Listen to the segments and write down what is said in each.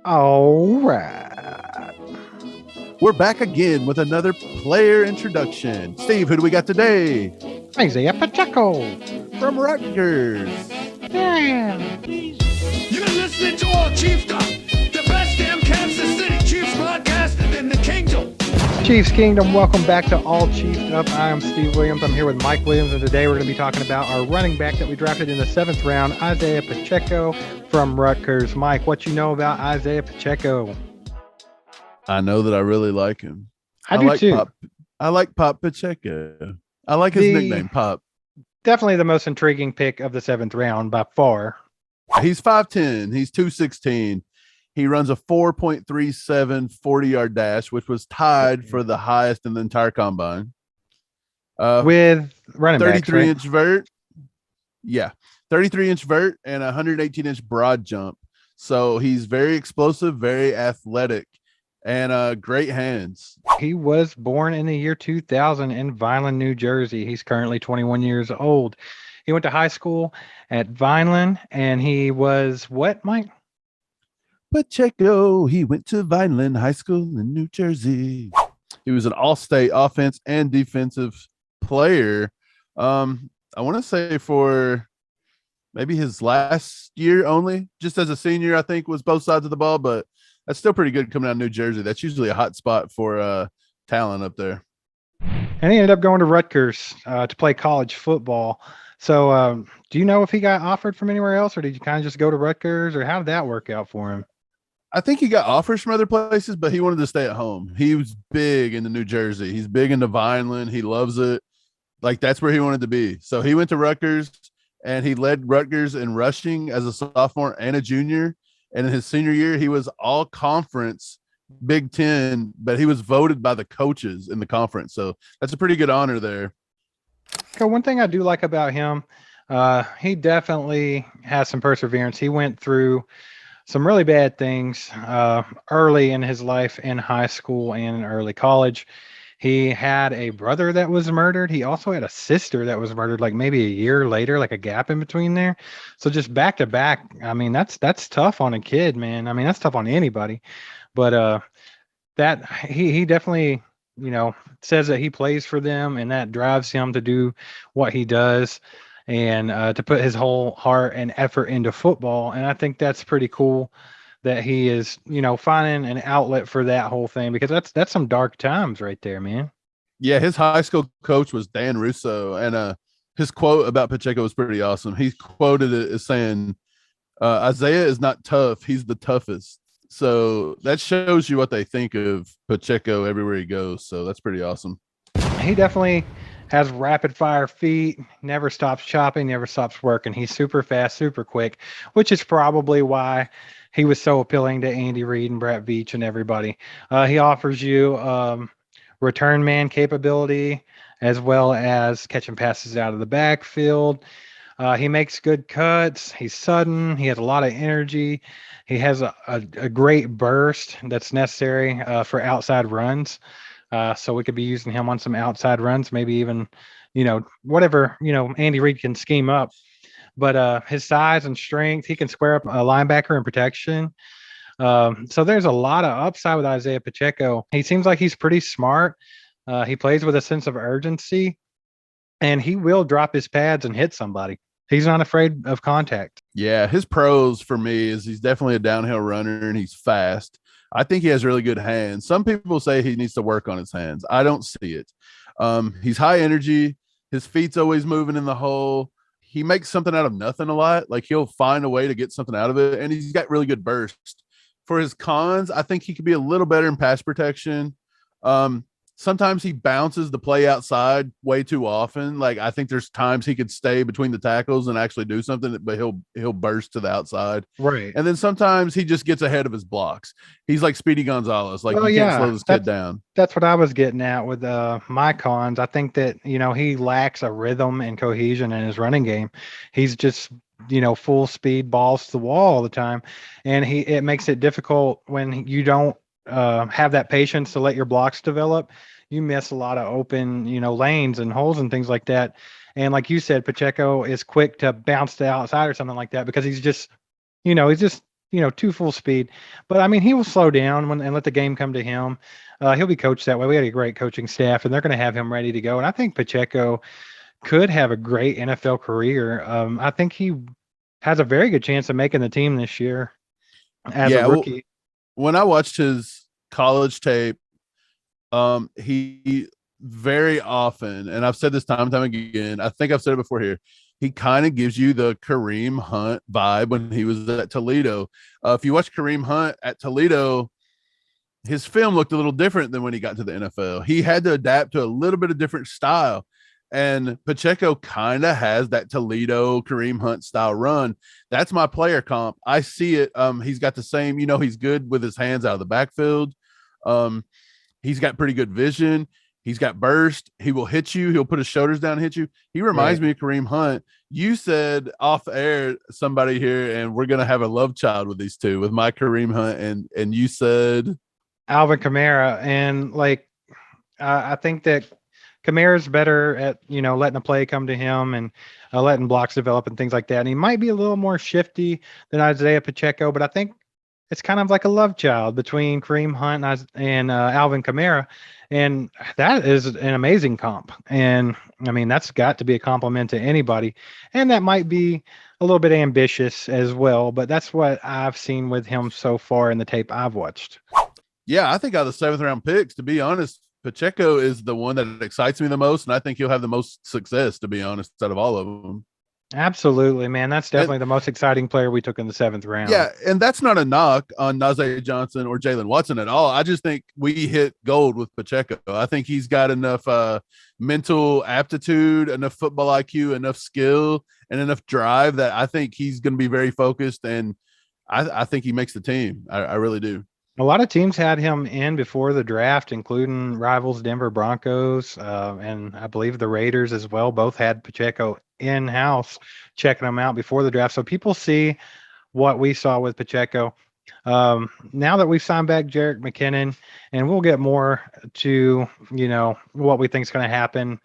All right. We're back again with another player introduction. Steve, who do we got today? Isiah Pacheco. From Rutgers. Yeah. You're listening to All Chiefs Talk, the best damn Kansas City Chiefs broadcast in the kingdom. Chiefs Kingdom, welcome back to All Chiefs Up. I am Steve Williams. I'm here with Mike Williams, and today we're going to be talking about our running back that we drafted in the 7th round, Isiah Pacheco from Rutgers. Mike, what you know about Isiah Pacheco? I know that I really like him. I do like too. I like Pop Pacheco. I like his nickname, Pop. Definitely the most intriguing pick of the 7th round by far. He's 5'10". He's 216. He runs a 4.37 40-yard dash, which was tied for the highest in the entire combine. With running backs, 33-inch vert. Yeah, 33-inch vert and 118-inch broad jump. So he's very explosive, very athletic, and great hands. He was born in the year 2000 in Vineland, New Jersey. He's currently 21 years old. He went to high school at Vineland, and he was what, Mike? Pacheco, he went to Vineland High School in New Jersey. He was an all-state offense and defensive player. I want to say for maybe his last year only, just as a senior, I think was both sides of the ball, but that's still pretty good coming out of New Jersey. That's usually a hot spot for talent up there. And he ended up going to Rutgers to play college football. So do you know if he got offered from anywhere else, or did you kind of just go to Rutgers, or how did that work out for him? I think he got offers from other places, but he wanted to stay at home. He was big into New Jersey. He's big into Vineland. He loves it. Like, that's where he wanted to be. So he went to Rutgers, and he led Rutgers in rushing as a sophomore and a junior. And in his senior year, he was all conference Big Ten, but he was voted by the coaches in the conference. So that's a pretty good honor there. So one thing I do like about him, he definitely has some perseverance. He went through some really bad things early in his life in high school and in early college. He had a brother that was murdered. He also had a sister that was murdered, like maybe a year later, like a gap in between there. So just back to back. I mean, that's tough on a kid, man. I mean, that's tough on anybody. But that he definitely, says that he plays for them, and that drives him to do what he does and to put his whole heart and effort into football. And I think that's pretty cool that he is, finding an outlet for that whole thing, because that's some dark times right there, man. Yeah, his high school coach was Dan Russo, and his quote about Pacheco was pretty awesome. He quoted it as saying, Isiah is not tough, he's the toughest. So that shows you what they think of Pacheco everywhere he goes. So that's pretty awesome. He definitely has rapid fire feet, never stops chopping, never stops working. He's super fast, super quick, which is probably why he was so appealing to Andy Reid and Brett Veach and everybody. He offers you return man capability, as well as catching passes out of the backfield. He makes good cuts. He's sudden. He has a lot of energy. He has a great burst that's necessary for outside runs. So we could be using him on some outside runs, maybe even, whatever, Andy Reid can scheme up. But his size and strength, he can square up a linebacker in protection. So there's a lot of upside with Isiah Pacheco. He seems like he's pretty smart. He plays with a sense of urgency, and he will drop his pads and hit somebody. He's not afraid of contact. Yeah, his pros for me is he's definitely a downhill runner, and he's fast. I think he has really good hands. Some people say he needs to work on his hands. I don't see it. He's high energy. His feet's always moving in the hole. He makes something out of nothing a lot. Like, he'll find a way to get something out of it, and he's got really good burst. For his cons, I think he could be a little better in pass protection. Sometimes he bounces the play outside way too often. Like, I think there's times he could stay between the tackles and actually do something, but he'll burst to the outside. Right. And then sometimes he just gets ahead of his blocks. He's like Speedy Gonzalez. Like, you can't slow this kid down. That's what I was getting at with my cons. I think that, he lacks a rhythm and cohesion in his running game. He's just, full speed balls to the wall all the time. And it makes it difficult when you don't have that patience to let your blocks develop. You miss a lot of open, lanes and holes and things like that. And like you said, Pacheco is quick to bounce to the outside or something like that, because he's just too full speed. But I mean, he will slow down and let the game come to him. He'll be coached that way. We had a great coaching staff, and they're going to have him ready to go. And I think Pacheco could have a great NFL career. I think he has a very good chance of making the team this year as a rookie. When I watched his college tape, he very often, and I've said this time and time again, I think I've said it before here, he kind of gives you the Kareem Hunt vibe when he was at Toledo. If you watch Kareem Hunt at Toledo, his film looked a little different than when he got to the NFL. He had to adapt to a little bit of different style. And Pacheco kind of has that Toledo Kareem Hunt style run. That's my player comp. I see it. He's got the same, he's good with his hands out of the backfield. He's got pretty good vision. He's got burst. He will hit you. He'll put his shoulders down and hit you. He reminds me of Kareem Hunt. You said off air, somebody here, and we're going to have a love child with these two, with my Kareem Hunt. And you said Alvin Kamara. And I think that Kamara's better at, letting a play come to him and letting blocks develop and things like that. And he might be a little more shifty than Isiah Pacheco, but I think it's kind of like a love child between Kareem Hunt and Alvin Kamara. And that is an amazing comp. And I mean, that's got to be a compliment to anybody. And that might be a little bit ambitious as well, but that's what I've seen with him so far in the tape I've watched. Yeah, I think out of the 7th round picks, to be honest, Pacheco is the one that excites me the most. And I think he'll have the most success, to be honest, out of all of them. Absolutely, man. That's definitely the most exciting player we took in the 7th round. Yeah, and that's not a knock on Najee Johnson or Jalen Watson at all. I just think we hit gold with Pacheco. I think he's got enough mental aptitude, enough football IQ, enough skill, and enough drive that I think he's going to be very focused, and I think he makes the team. I really do. A lot of teams had him in before the draft, including rivals Denver Broncos, and I believe the Raiders as well. Both had Pacheco in-house checking him out before the draft. So people see what we saw with Pacheco. Now that we've signed back Jerick McKinnon, and we'll get more to, what we think is going to happen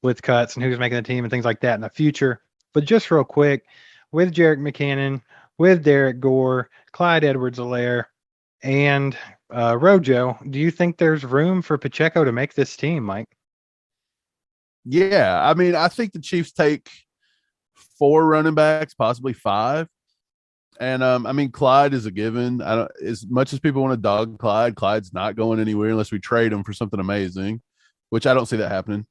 with cuts and who's making the team and things like that in the future. But just real quick, with Jerick McKinnon, with Derek Gore, Clyde Edwards-Helaire, and Rojo, do you think there's room for Pacheco to make this team, Mike? Yeah, I mean, I think the Chiefs take 4 running backs, possibly 5. And I mean, Clyde is a given. As much as people want to dog Clyde's not going anywhere unless we trade him for something amazing, which I don't see that happening.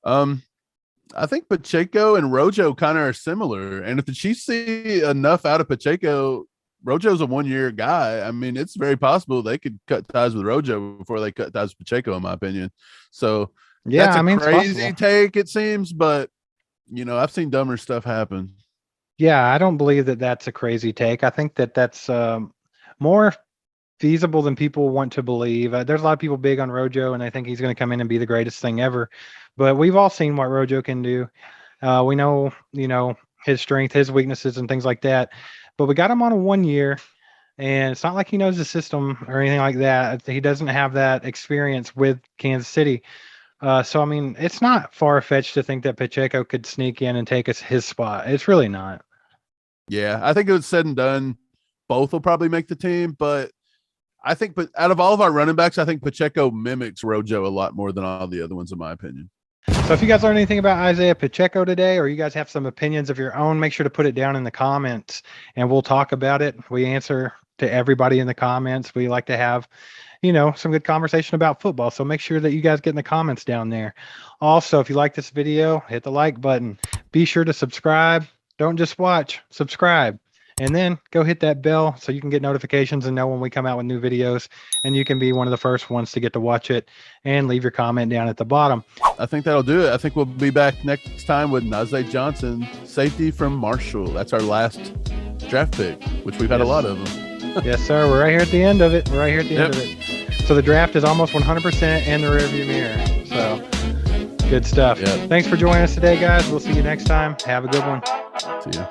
I think Pacheco and Rojo kind of are similar. And if the Chiefs see enough out of Pacheco, Rojo's a 1-year guy. I mean, it's very possible they could cut ties with Rojo before they cut ties with Pacheco, in my opinion. So yeah, that's a crazy take, it seems, but I've seen dumber stuff happen. Yeah, I don't believe that that's a crazy take. I think that that's more feasible than people want to believe. There's a lot of people big on Rojo, and I think he's going to come in and be the greatest thing ever. But we've all seen what Rojo can do. We know, his strength, his weaknesses, and things like that. But we got him on a 1 year, and it's not like he knows the system or anything like that. He doesn't have that experience with Kansas City. So, I mean, it's not far-fetched to think that Pacheco could sneak in and take his spot. It's really not. Yeah, I think it was said and done. Both will probably make the team, but I think out of all of our running backs, I think Pacheco mimics Rojo a lot more than all the other ones, in my opinion. So if you guys learned anything about Isiah Pacheco today, or you guys have some opinions of your own, make sure to put it down in the comments and we'll talk about it. We answer to everybody in the comments. We like to have, some good conversation about football. So make sure that you guys get in the comments down there. Also, if you like this video, hit the like button. Be sure to subscribe. Don't just watch, subscribe. And then go hit that bell so you can get notifications and know when we come out with new videos, and you can be one of the first ones to get to watch it, and leave your comment down at the bottom. I think that'll do it. I think we'll be back next time with Najee Johnson, safety from Marshall. That's our last draft pick, which we've had a lot of them. Yes, sir. We're right here at the end of it. End of it. So the draft is almost 100% in the rearview mirror. So good stuff. Yep. Thanks for joining us today, guys. We'll see you next time. Have a good one. See ya.